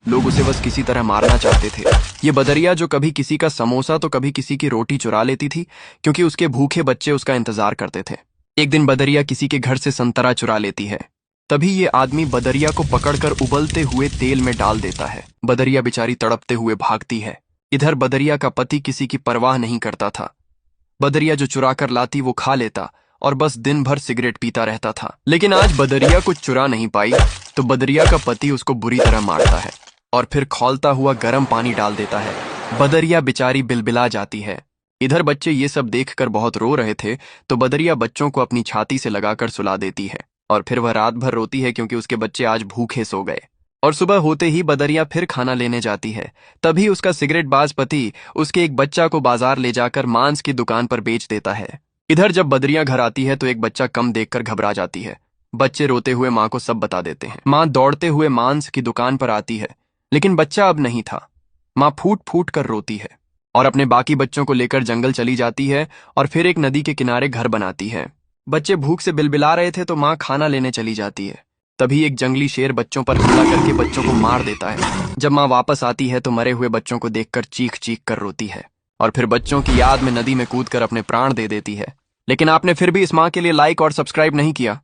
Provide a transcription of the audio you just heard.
लोग उसे बस किसी तरह मारना चाहते थे। ये बदरिया जो कभी किसी का समोसा तो कभी किसी की रोटी चुरा लेती थी, क्योंकि उसके भूखे बच्चे उसका इंतजार करते थे। एक दिन बदरिया किसी के घर से संतरा चुरा लेती है। तभी ये आदमी बदरिया को पकड़कर उबलते हुए तेल में डाल देता है। बदरिया बेचारी तड़पते हुए भागती है। इधर बदरिया का पति किसी की परवाह नहीं करता था। बदरिया जो चुरा कर लाती वो खा लेता और बस दिन भर सिगरेट पीता रहता था। लेकिन आज बदरिया कुछ चुरा नहीं पाई, तो बदरिया का पति उसको बुरी तरह मारता है और फिर खौलता हुआ गर्म पानी डाल देता है। बदरिया बेचारी बिलबिला जाती है। इधर बच्चे ये सब देखकर बहुत रो रहे थे, तो बदरिया बच्चों को अपनी छाती से लगाकर सुला देती है और फिर वह रात भर रोती है, क्योंकि उसके बच्चे आज भूखे सो गए। और सुबह होते ही बदरिया फिर खाना लेने जाती है। तभी उसका सिगरेटबाज पति उसके एक बच्चा को बाजार ले जाकर मांस की दुकान पर बेच देता है। इधर जब बदरिया घर आती है तो एक बच्चा कम देखकर घबरा जाती है। बच्चे रोते हुए माँ को सब बता देते हैं। माँ दौड़ते हुए मांस की दुकान पर आती है, लेकिन बच्चा अब नहीं था। माँ फूट फूट कर रोती है और अपने बाकी बच्चों को लेकर जंगल चली जाती है और फिर एक नदी के किनारे घर बनाती है। बच्चे भूख से बिलबिला रहे थे, तो माँ खाना लेने चली जाती है। तभी एक जंगली शेर बच्चों पर हमला करके बच्चों को मार देता है। जब माँ वापस आती है तो मरे हुए बच्चों को देखकर चीख चीख कर रोती है और फिर बच्चों की याद में नदी में कूदकर अपने प्राण दे देती है। लेकिन आपने फिर भी इस माँ के लिए लाइक और सब्सक्राइब नहीं किया।